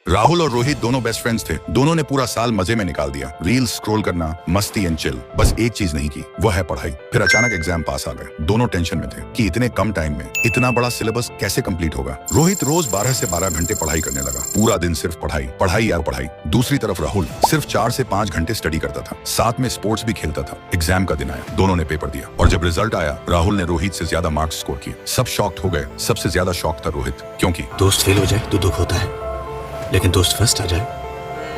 राहुल और रोहित दोनों best friends थे। दोनों ने पूरा साल मजे में निकाल दिया, रील्स स्क्रॉल करना, मस्ती एंड चिल। बस एक चीज नहीं की, वो है पढ़ाई। फिर अचानक एग्जाम पास आ गए। दोनों टेंशन में थे कि इतने कम टाइम में इतना बड़ा सिलेबस कैसे कंप्लीट होगा। रोहित रोज 12 से 12 घंटे पढ़ाई करने लगा। पूरा दिन सिर्फ पढ़ाई पढ़ाई या पढ़ाई। दूसरी तरफ राहुल सिर्फ 4 से 5 घंटे स्टडी करता था, साथ में स्पोर्ट्स भी खेलता था। एग्जाम का दिन आया, दोनों ने पेपर दिया और जब रिजल्ट आया राहुल ने रोहित से ज्यादा मार्क्स स्कोर किए। सब शॉक्ड हो गए। सबसे ज्यादा शॉक था रोहित, क्योंकि दोस्त फेल हो जाए तो दुख होता है, लेकिन दोस्त फर्स्ट आ जाए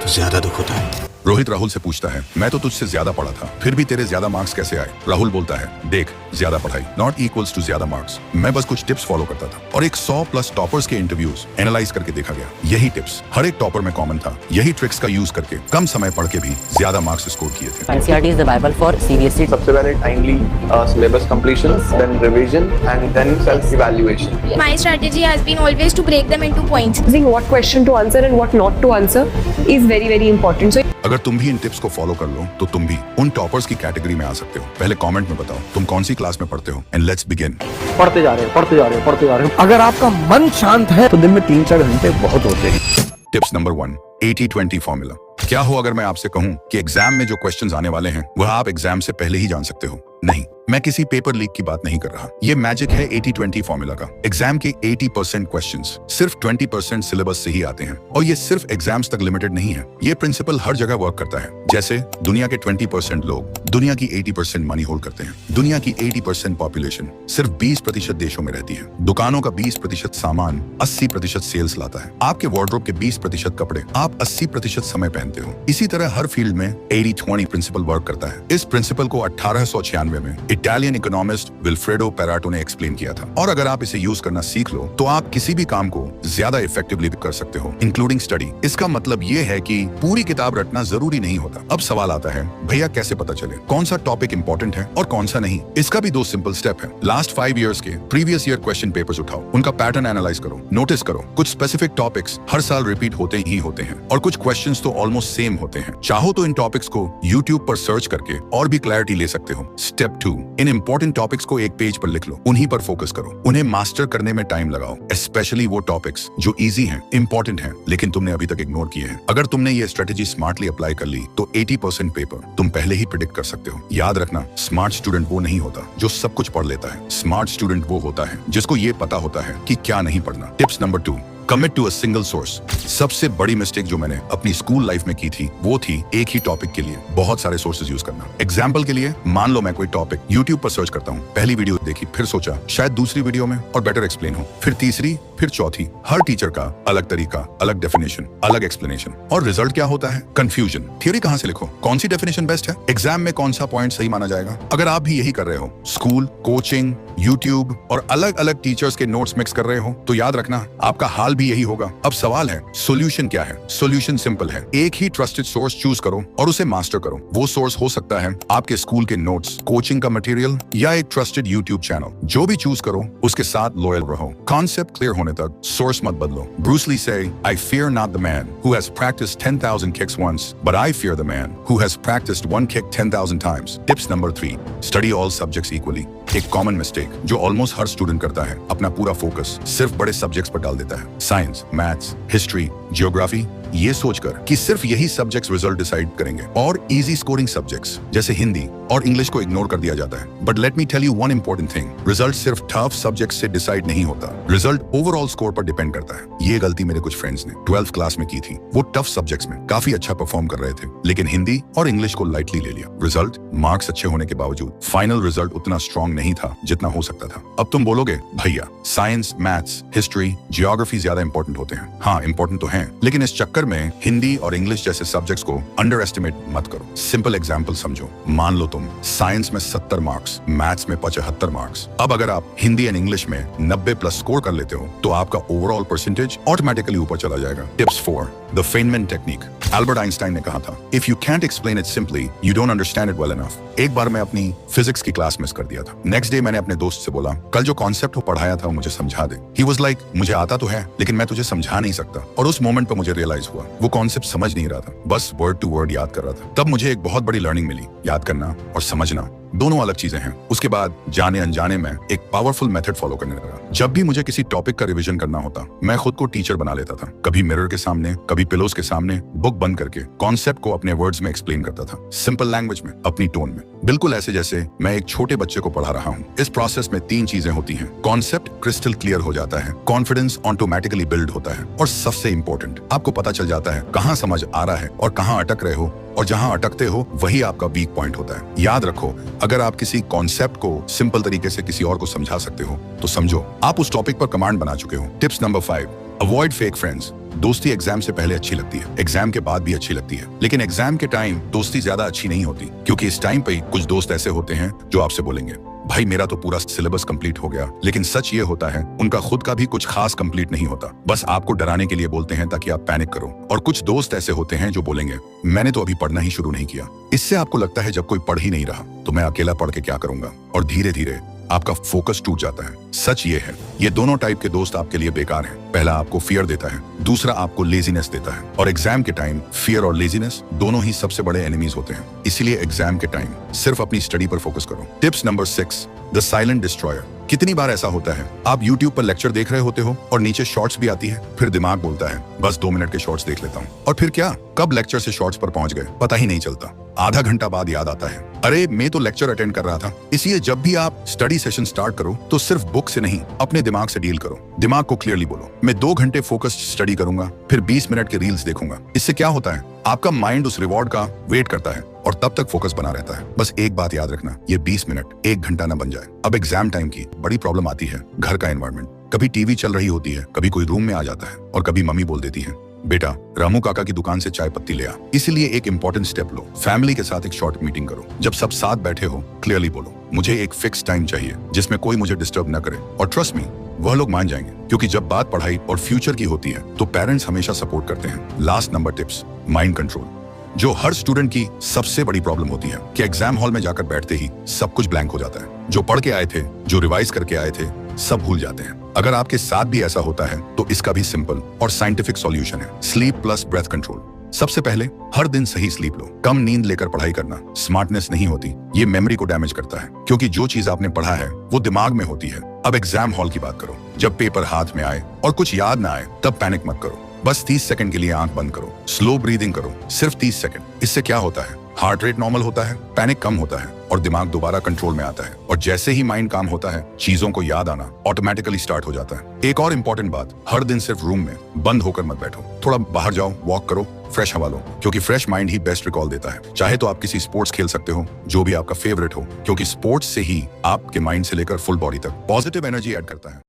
तो ज्यादा दुख होता है। रोहित राहुल से पूछता है, मैं तो तुझसे ज्यादा पढ़ा था, फिर भी तेरे ज्यादा मार्क्स कैसे आए? राहुल बोलता है, देख, ज्यादा पढ़ाई नॉट इक्वल्स टू ज्यादा मार्क्स। मैं बस कुछ टिप्स फॉलो करता था और एक 100+ टॉपर्स के इंटरव्यूज एनालाइज करके देखा गया। यही टिप्स हर एक टॉपर में कॉमन था। यही ट्रिक्स का यूज करके कम समय पढ़ के भी ज्यादा मार्क्स स्कोर किए थे। NCERT is the Bible for CBSE. सबसे पहले timely syllabus completion, then revision, and then self-evaluation. My strategy has been always to break them into points. Choosing what question to answer and what not to answer is very, very important. So अगर तुम भी इन tips को follow कर लो तो तुम भी उन toppers की कैटेगरी में आ सकते हो। पहले कमेंट में बताओ तुम कौन सी क्लास में पढ़ते हो एंड लेट्स बिगिन। पढ़ते जा रहे हो। अगर आपका मन शांत है तो दिन में 3-4 घंटे बहुत होते हैं। Tips number 1, 80-20 formula. क्या हो अगर मैं आपसे कहूं कि एग्जाम में जो क्वेश्चंस आने वाले हैं वह आप एग्जाम से पहले ही जान सकते हो? नहीं, मैं किसी पेपर लीक की बात नहीं कर रहा। ये मैजिक है 80-20 फॉर्मूला का। एग्जाम के 80% क्वेश्चंस सिर्फ 20% सिलेबस से ही आते हैं और ये सिर्फ एग्जाम्स तक लिमिटेड नहीं है। ये प्रिंसिपल हर जगह वर्क करता है। जैसे दुनिया के 20% लोग दुनिया की 80% मनी होल्ड करते हैं। दुनिया की 80% पॉपुलेशन सिर्फ 20% देशों में रहती है। दुकानों का 20% सामान 80% सेल्स लाता है। आपके वार्डरोब के 20% कपड़े आप 80% समय पहनते हो। इसी तरह हर फील्ड में 80-20 प्रिंसिपल वर्क करता है। इस प्रिंसिपल को 1896 में इटालियन इकोनॉमिस्ट विल्फ्रेडो पेराटो ने एक्सप्लेन किया था और अगर आप इसे यूज करना सीख लो तो आप किसी भी काम को ज्यादा इफेक्टिवली कर सकते हो, इंक्लूडिंग स्टडी। इसका मतलब ये है कि पूरी किताब रटना जरूरी नहीं होता। अब सवाल आता है, भैया कैसे पता चले कौन सा टॉपिक इंपॉर्टेंट है और कौन सा नहीं? इसका भी 2 सिंपल स्टेप है। लास्ट 5 इयर्स के प्रीवियस ईयर क्वेश्चन पेपर्स उठाओ, उनका पैटर्न एनालाइज करो, नोटिस करो कुछ स्पेसिफिक टॉपिक्स हर साल रिपीट होते ही होते हैं और कुछ क्वेश्चंस तो ऑलमोस्ट सेम होते हैं। चाहो तो इन टॉपिक्स को यूट्यूब पर सर्च करके और भी क्लैरिटी ले सकते हो। स्टेप 2, इन इंपॉर्टेंट टॉपिक्स को एक पेज पर लिख लो, उन्हीं पर फोकस करो, उन्हें मास्टर करने में टाइम लगाओ, स्पेशली वो टॉपिक्स जो इजी हैं, इंपॉर्टेंट हैं, लेकिन तुमने अभी तक इग्नोर किए हैं। अगर तुमने ये स्ट्रेटेजी स्मार्टली अप्लाई कर ली तो 80% पेपर तुम पहले ही प्रिडिक्ट कर सकते हो। याद रखना, स्मार्ट स्टूडेंट वो नहीं होता जो सब कुछ पढ़ लेता है। स्मार्ट स्टूडेंट वो होता है जिसको ये पता होता है कि क्या नहीं पढ़ना। Tips number 2, commit to a single source. सबसे बड़ी मिस्टेक जो मैंने अपनी स्कूल लाइफ में की थी वो थी एक ही टॉपिक के लिए बहुत सारे सोर्सेज यूज करना। एग्जाम्पल के लिए, मान लो मैं कोई टॉपिक यूट्यूब पर सर्च करता हूँ, पहली वीडियो देखी, फिर सोचा शायद दूसरी वीडियो में और बेटर एक्सप्लेन हो, फिर तीसरी, फिर चौथी। हर टीचर का अलग तरीका, अलग डेफिनेशन, अलग एक्सप्लेनेशन और रिजल्ट क्या होता है? कंफ्यूजन। थ्योरी कहाँ से लिखो, कौन सी डेफिनेशन बेस्ट है, एग्जाम में कौन सा पॉइंट सही माना जाएगा? अगर आप भी यही कर रहे हो, स्कूल, कोचिंग, यूट्यूब और अलग अलग टीचर्स के नोट्स मिक्स कर रहे हो, तो याद रखना आपका हाल भी यही होगा। अब सवाल है, सॉल्यूशन क्या है? सॉल्यूशन सिंपल है, एक ही ट्रस्टेड सोर्स चूज करो और उसे मास्टर करो। वो सोर्स हो सकता है आपके स्कूल के नोट्स, कोचिंग का मटेरियल या एक ट्रस्टेड यूट्यूब चैनल। जो भी चूज करो उसके साथ लॉयल रहो। कॉन्सेप्ट क्लियर होने तक सोर्स मत बदलो। ब्रूस ली से, I fear not the man who has practiced 10,000 kicks once, but I fear the man who has practiced one kick 10,000 times. Tips number 3, study all subjects equally. एक common mistake जो almost हर student करता है, अपना पूरा focus सिर्फ बड़े subjects पर डाल देता है। साइंस, मैथ्स, हिस्ट्री, जियोग्राफी, ये सोचकर कि सिर्फ यही सब्जेक्ट्स रिजल्ट डिसाइड करेंगे और इजी स्कोरिंग सब्जेक्ट्स जैसे हिंदी और इंग्लिश को इग्नोर कर दिया जाता है। But let me tell you one important thing, result सिर्फ टफ सब्जेक्ट से डिसाइड नहीं होता, रिजल्ट ओवरऑल स्कोर पर डिपेंड करता है। ये गलती मेरे कुछ फ्रेंड्स ने 12th क्लास में की थी। वो टफ सब्जेक्ट्स में काफी अच्छा परफॉर्म कर रहे थे, लेकिन हिंदी और इंग्लिश को लाइटली ले लिया। रिजल्ट, मार्क्स अच्छे होने के बावजूद फाइनल रिजल्ट उतना स्ट्रॉन्ग नहीं था जितना हो सकता था। अब तुम बोलोगे, भैया साइंस, मैथ्स, हिस्ट्री, जियोग्राफी ज्यादा इंपॉर्टेंट होते हैं। हाँ, इंपॉर्टेंट तो हैं, लेकिन इस चक्कर में हिंदी और इंग्लिश जैसे सब्जेक्ट्स को अंडर एस्टिमेट मत करो। सिंपल एग्जांपल समझो, मान लो तुम साइंस में 70 मार्क्स, मैथ्स में 75 मार्क्स। अब अगर आप हिंदी एंड इंग्लिश में 90+ स्कोर कर लेते हो तो आपका ओवरऑल परसेंटेज ऑटोमेटिकली ऊपर चला जाएगा। Tips 4, the Feynman technique. Albert Einstein ने कहा था, if you can't explain it simply you don't understand it well enough. एक बार मैं अपनी फिजिक्स की क्लास मिस कर दिया था। नेक्स्ट डे मैंने अपने दोस्त से बोला, कल जो कॉन्सेप्ट हो पढ़ाया था वो मुझे समझा दे। ही वाज लाइक, मुझे आता तो है लेकिन मैं तुझे समझा नहीं सकता। और उस मोमेंट पर मुझे रियलाइज हुआ वो कॉन्सेप्ट समझ नहीं रहा था, बस वर्ड टू वर्ड याद कर रहा था। तब मुझे एक बहुत बड़ी लर्निंग मिली, याद करना और समझना दोनों अलग चीजें हैं। उसके बाद जाने अनजाने में एक पावरफुल मेथड फॉलो करने लगा। जब भी मुझे किसी टॉपिक का रिवीजन करना होता, मैं खुद को टीचर बना लेता था। कभी मिरर के सामने, कभी पिलोज के सामने बुक बंद करके कॉन्सेप्ट को अपने वर्ड्स में एक्सप्लेन करता था, सिंपल लैंग्वेज में, अपनी टोन में, बिल्कुल ऐसे जैसे मैं एक छोटे बच्चे को पढ़ा रहा हूँ। इस प्रोसेस में 3 चीजें होती हैं। कॉन्सेप्ट क्रिस्टल क्लियर हो जाता है, कॉन्फिडेंस ऑटोमेटिकली बिल्ड होता है, और सबसे इंपॉर्टेंट, आपको पता चल जाता है कहाँ समझ आ रहा है और कहाँ अटक रहे हो, और जहां अटकते हो वही आपका वीक पॉइंट होता है। याद रखो, अगर आप किसी कॉन्सेप्ट को सिंपल तरीके से किसी और को समझा सकते हो तो समझो आप उस टॉपिक पर कमांड बना चुके हो। Tips number 5, avoid fake friends. दोस्ती एग्जाम से पहले अच्छी लगती है, एग्जाम के बाद भी अच्छी लगती है, लेकिन एग्जाम के टाइम दोस्ती ज्यादा अच्छी नहीं होती, क्योंकि इस टाइम पे कुछ दोस्त ऐसे होते हैं जो आपसे बोलेंगे, भाई मेरा तो पूरा सिलेबस कंप्लीट हो गया, लेकिन सच ये होता है उनका खुद का भी कुछ खास कंप्लीट नहीं होता, बस आपको डराने के लिए बोलते हैं ताकि आप पैनिक करो। और कुछ दोस्त ऐसे होते हैं जो बोलेंगे, मैंने तो अभी पढ़ना ही शुरू नहीं किया। इससे आपको लगता है जब कोई पढ़ ही नहीं रहा तो मैं अकेला पढ़ के क्या करूंगा, और धीरे धीरे आपका फोकस टूट जाता है। सच ये है, ये दोनों टाइप के दोस्त आपके लिए बेकार हैं। पहला आपको फियर देता है, दूसरा आपको लेजीनेस देता है, और एग्जाम के टाइम फियर और लेजीनेस दोनों ही सबसे बड़े एनिमीज होते हैं। इसीलिए एग्जाम के टाइम सिर्फ अपनी स्टडी पर फोकस करो। Tips number 6, the silent destroyer. कितनी बार ऐसा होता है, आप YouTube पर लेक्चर देख रहे होते हो और नीचे शॉर्ट्स भी आती है, फिर दिमाग बोलता है बस 2 मिनट के शॉर्ट्स देख लेता हूँ, और फिर क्या, कब लेक्चर से शॉर्ट्स पर पहुंच गए पता ही नहीं चलता। आधा घंटा बाद याद आता है, अरे मैं तो लेक्चर अटेंड कर रहा था। इसलिए जब भी आप स्टडी सेशन स्टार्ट करो तो सिर्फ बुक से नहीं, अपने दिमाग से डील करो। दिमाग को क्लियरली बोलो, मैं 2 घंटे फोकस्ड स्टडी करूंगा, फिर 20 मिनट के रील्स देखूंगा। इससे क्या होता है, आपका माइंड उस रिवॉर्ड का वेट करता है और तब तक फोकस बना रहता है। बस एक बात याद रखना, ये 20 मिनट 1 घंटा ना बन जाए। अब एग्जाम टाइम की बड़ी प्रॉब्लम आती है, घर का एनवायरनमेंट। कभी टीवी चल रही होती है, कभी कोई रूम में आ जाता है, और कभी मम्मी बोल देती है, बेटा रामू काका की दुकान से चाय पत्ती ले आ। इसलिए एक इंपॉर्टेंट स्टेप लो, फैमिली के साथ एक शॉर्ट मीटिंग करो। जब सब साथ बैठे हो, क्लियरली बोलो, मुझे एक फिक्स टाइम चाहिए जिसमें कोई मुझे डिस्टर्ब न करे, और ट्रस्ट मी, वह लोग मान जाएंगे, क्योंकि जब बात पढ़ाई और फ्यूचर की होती है तो पेरेंट्स हमेशा सपोर्ट करते हैं। Last number tips, mind control. जो हर स्टूडेंट की सबसे बड़ी प्रॉब्लम होती है कि एग्जाम हॉल में जाकर बैठते ही सब कुछ ब्लैंक हो जाता है। जो पढ़ के आए थे, जो रिवाइज करके आए थे, सब भूल जाते हैं। अगर आपके साथ भी ऐसा होता है तो इसका भी सिंपल और साइंटिफिक सॉल्यूशन है, स्लीप प्लस ब्रेथ कंट्रोल। सबसे पहले हर दिन सही स्लीप लो। कम नींद लेकर पढ़ाई करना स्मार्टनेस नहीं होती, ये मेमोरी को डैमेज करता है, क्योंकि जो चीज आपने पढ़ा है वो दिमाग में होती है। अब एग्जाम हॉल की बात करो, जब पेपर हाथ में आए और कुछ याद ना आए तब पैनिक मत करो, बस 30 सेकंड के लिए आंख बंद करो, स्लो ब्रीदिंग करो, सिर्फ 30 सेकंड। इससे क्या होता है, हार्ट रेट नॉर्मल होता है, पैनिक कम होता है, और दिमाग दोबारा कंट्रोल में आता है। और जैसे ही माइंड काम होता है, चीजों को याद आना ऑटोमेटिकली स्टार्ट हो जाता है। एक और इंपॉर्टेंट बात, हर दिन सिर्फ रूम में बंद होकर मत बैठो, थोड़ा बाहर जाओ, वॉक करो, फ्रेश हवा लो, क्योंकि फ्रेश माइंड ही बेस्ट रिकॉल देता है। चाहे तो आप किसी स्पोर्ट्स खेल सकते हो, जो भी आपका फेवरेट हो, क्योंकि स्पोर्ट्स से ही आपके माइंड से लेकर फुल बॉडी तक पॉजिटिव एनर्जी ऐड करता है।